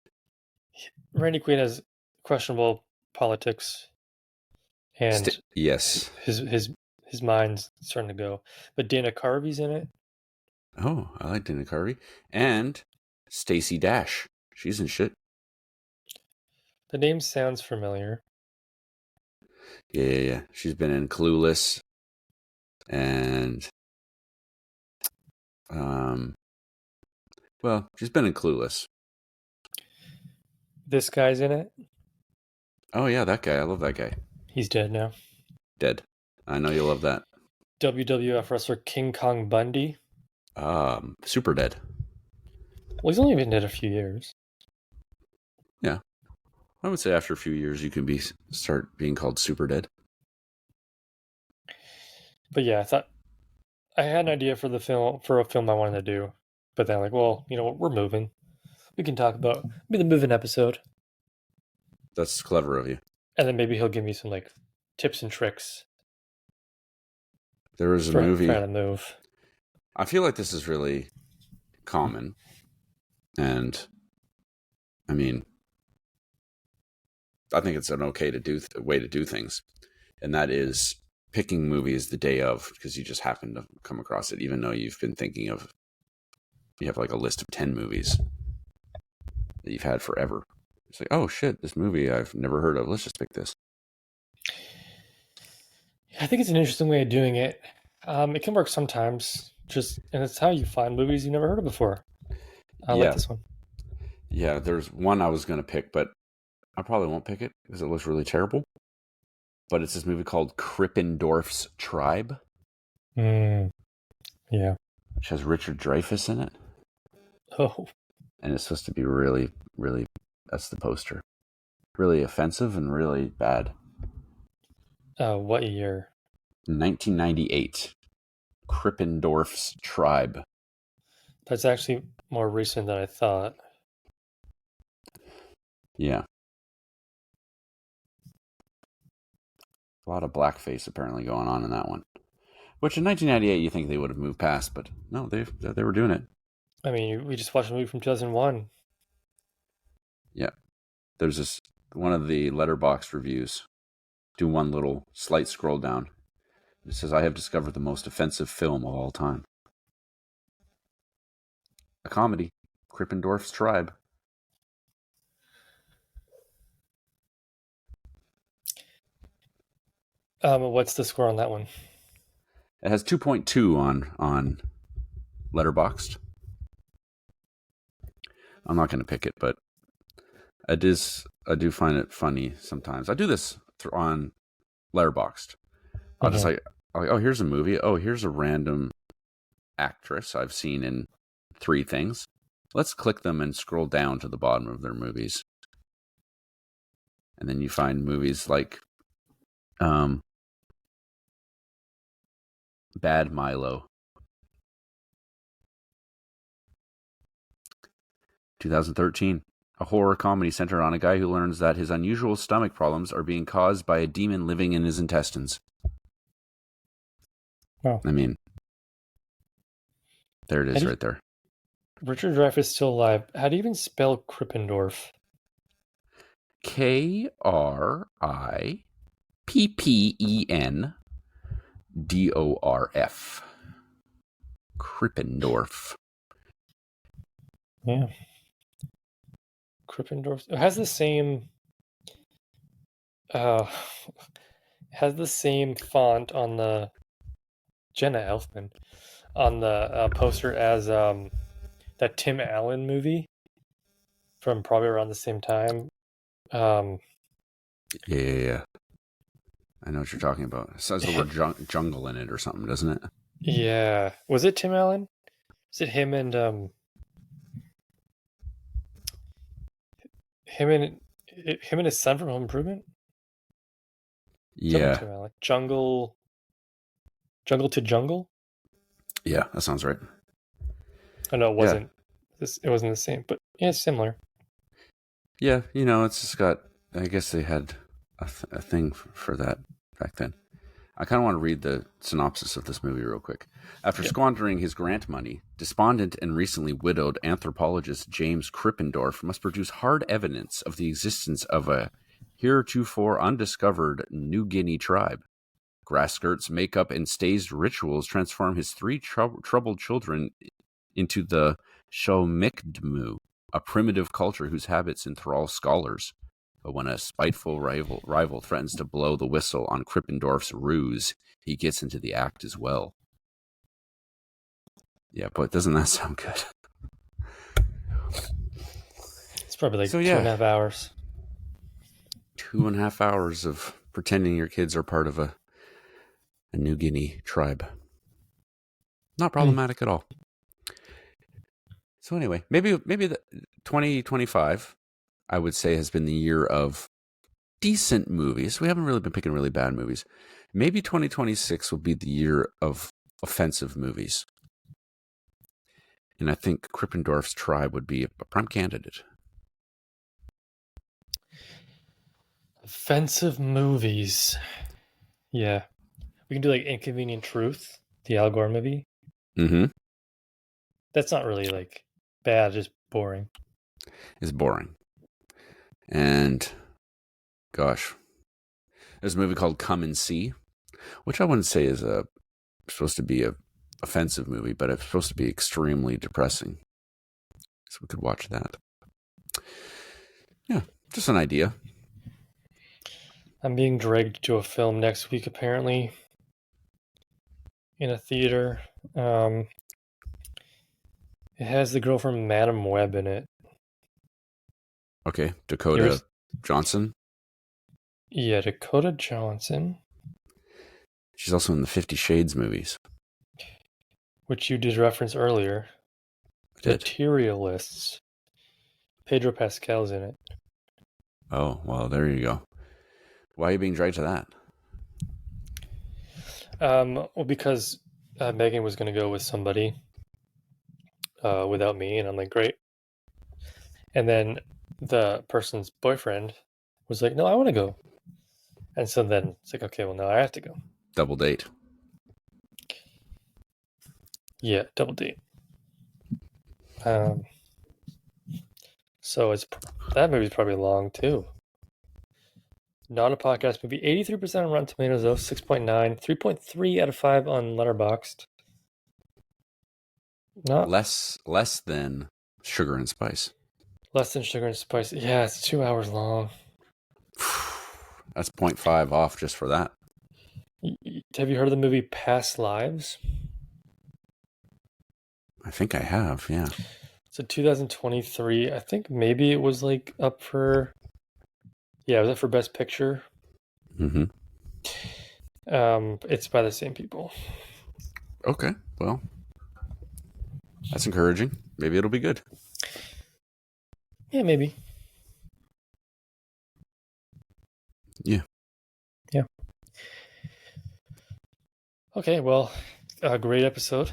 Speaker 2: Randy Quaid has questionable politics. And
Speaker 1: yes,
Speaker 2: his mind's starting to go. But Dana Carvey's in it.
Speaker 1: Oh, I like Dana Carvey. And Stacey Dash. She's in shit.
Speaker 2: The name sounds familiar.
Speaker 1: Yeah. She's been in Clueless. And she's been in Clueless.
Speaker 2: This guy's in it.
Speaker 1: Oh yeah, that guy. I love that guy.
Speaker 2: He's dead now.
Speaker 1: Dead. I know you love that.
Speaker 2: WWF wrestler King Kong Bundy.
Speaker 1: Super dead.
Speaker 2: Well, he's only been dead a few years.
Speaker 1: Yeah. I would say after a few years you can start being called super dead.
Speaker 2: But yeah, I had an idea for a film I wanted to do. But then like, well, we're moving. We can talk about the moving episode.
Speaker 1: That's clever of you.
Speaker 2: And then maybe he'll give me some like tips and tricks.
Speaker 1: There was a movie.
Speaker 2: Trying to move.
Speaker 1: I feel like this is really common. And I mean, I think it's an okay way to do things, and that is picking movies the day of because you just happen to come across it, even though you've been thinking of you have like a list of 10 movies that you've had forever. It's like, oh shit, this movie I've never heard of. Let's just pick this.
Speaker 2: I think it's an interesting way of doing it. It can work sometimes, and it's how you find movies you've never heard of before. I like
Speaker 1: Yeah,
Speaker 2: this one.
Speaker 1: yeah. There's one I was gonna pick, but I probably won't pick it because it looks really terrible. But it's this movie called Krippendorf's Tribe,
Speaker 2: Yeah.
Speaker 1: which has Richard Dreyfuss in it,
Speaker 2: Oh,
Speaker 1: and it's supposed to be really, really. That's the poster. Really offensive and really bad.
Speaker 2: what year?
Speaker 1: 1998. Krippendorf's Tribe.
Speaker 2: That's actually more recent than I thought.
Speaker 1: Yeah. A lot of blackface apparently going on in that one. Which in 1998 you think they would have moved past, but no, they were doing it.
Speaker 2: I mean, we just watched a movie from 2001.
Speaker 1: Yeah. There's this one of the Letterboxd reviews. Do one little slight scroll down. It says, I have discovered the most offensive film of all time. A comedy. Krippendorf's Tribe.
Speaker 2: What's the score on that one?
Speaker 1: It has 2.2 on Letterboxd. I'm not going to pick it, but I do find it funny sometimes. I do this on Letterboxd. I'll just like, oh, here's a movie. Oh, here's a random actress I've seen in 3 things. Let's click them and scroll down to the bottom of their movies. And then you find movies like Bad Milo. 2013. A horror comedy centered on a guy who learns that his unusual stomach problems are being caused by a demon living in his intestines.
Speaker 2: Wow.
Speaker 1: I mean, there it is right there.
Speaker 2: Richard Dreyfuss is still alive. How do you even spell Krippendorf?
Speaker 1: Krippendorf. Krippendorf.
Speaker 2: Yeah. Krippendorf. It has the same font on the Jenna Elfman on the poster as that Tim Allen movie from probably around the same time.
Speaker 1: Yeah. I know what you're talking about. It says the word jungle in it or something, doesn't it?
Speaker 2: Yeah. Was it Tim Allen? Was it him and his son from Home Improvement?
Speaker 1: Yeah.
Speaker 2: Tim Allen. Jungle to Jungle?
Speaker 1: Yeah, that sounds right.
Speaker 2: Oh no, it wasn't. It wasn't the same, but yeah, it's similar.
Speaker 1: Yeah, it's just got. I guess they had a thing for that back then. I kind of want to read the synopsis of this movie real quick. After squandering his grant money, despondent and recently widowed anthropologist James Krippendorf must produce hard evidence of the existence of a heretofore undiscovered New Guinea tribe. Grass skirts, makeup, and staged rituals transform his 3 troubled children into the Shomikdmu, a primitive culture whose habits enthrall scholars. But when a spiteful rival threatens to blow the whistle on Krippendorf's ruse, he gets into the act as well. Yeah, but doesn't that sound good?
Speaker 2: It's probably like 2.5 hours.
Speaker 1: 2.5 hours of pretending your kids are part of a New Guinea tribe. Not problematic at all. So anyway, maybe the 2025, I would say, has been the year of decent movies. We haven't really been picking really bad movies. Maybe 2026 will be the year of offensive movies. And I think Krippendorf's Tribe would be a prime candidate.
Speaker 2: Offensive movies. Yeah. We can do like Inconvenient Truth, the Al Gore movie.
Speaker 1: Mm-hmm.
Speaker 2: That's not really like bad, just boring.
Speaker 1: It's boring. And gosh, there's a movie called Come and See, which I wouldn't say is supposed to be a offensive movie, but it's supposed to be extremely depressing. So we could watch that. Yeah, just an idea.
Speaker 2: I'm being dragged to a film next week, apparently, in a theater. It has the girl from Madam Web in it.
Speaker 1: Okay, Dakota Johnson.
Speaker 2: Yeah, Dakota Johnson.
Speaker 1: She's also in the 50 Shades movies.
Speaker 2: Which you did reference earlier.
Speaker 1: I did.
Speaker 2: Materialists. Pedro Pascal's in it.
Speaker 1: Oh, well, there you go. Why are you being dragged to that?
Speaker 2: Well, because Megan was going to go with somebody without me, and I'm like, great. And then the person's boyfriend was like, no, I want to go. And so then it's like, okay, well, now I have to go.
Speaker 1: Double date.
Speaker 2: Yeah, double date. So that movie's probably long too. Not a podcast movie. 83% on Rotten Tomatoes, though. 6.9. 3.3 out of 5 on Letterboxd. Not
Speaker 1: less than Sugar and Spice.
Speaker 2: Less than Sugar and Spice. Yeah, it's 2 hours long.
Speaker 1: That's 0.5 off just for that.
Speaker 2: Have you heard of the movie Past Lives?
Speaker 1: I think I have, yeah.
Speaker 2: It's a 2023. I think maybe it was like up for... Yeah, it was up for Best Picture.
Speaker 1: Mm-hmm.
Speaker 2: It's by the same people.
Speaker 1: Okay, well, that's encouraging. Maybe it'll be good.
Speaker 2: Yeah, maybe.
Speaker 1: Yeah.
Speaker 2: Yeah. Okay, well, a great episode.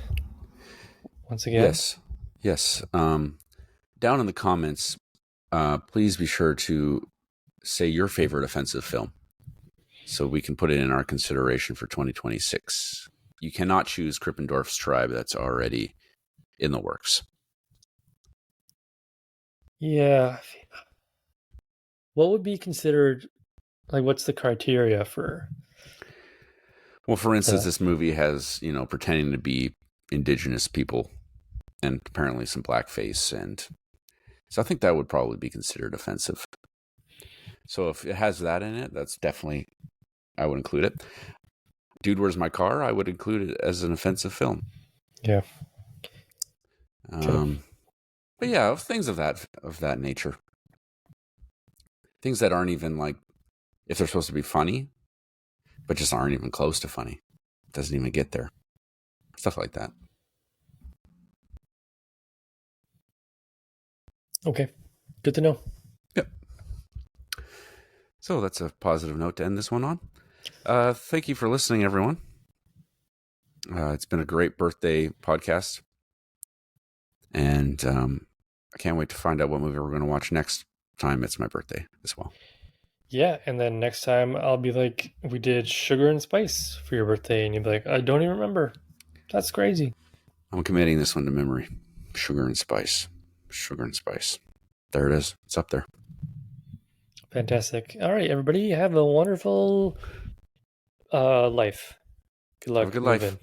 Speaker 2: Once again.
Speaker 1: Yes. Down in the comments, please be sure to say your favorite offensive film so we can put it in our consideration for 2026. You cannot choose Krippendorf's Tribe. That's already in the works.
Speaker 2: Yeah. What would be considered, like, what's the criteria for...
Speaker 1: Well, for instance, this movie has, pretending to be indigenous people and apparently some blackface. And so I think that would probably be considered offensive. So if it has that in it, that's definitely, I would include it. Dude, Where's My Car? I would include it as an offensive film.
Speaker 2: Yeah.
Speaker 1: But yeah, things of that nature. Things that aren't even like, if they're supposed to be funny, but just aren't even close to funny. Doesn't even get there. Stuff like that.
Speaker 2: Okay. Good to know.
Speaker 1: Yep. So that's a positive note to end this one on. Thank you for listening, everyone. It's been a great birthday podcast. And I can't wait to find out what movie we're going to watch next time it's my birthday as well.
Speaker 2: Yeah, and then next time I'll be like, we did Sugar and Spice for your birthday, and you'll be like, I don't even remember. That's crazy.
Speaker 1: I'm committing this one to memory. Sugar and Spice. Sugar and Spice. There it is. It's up there.
Speaker 2: Fantastic. All right, everybody, have a wonderful life. Good luck.
Speaker 1: Have a good life.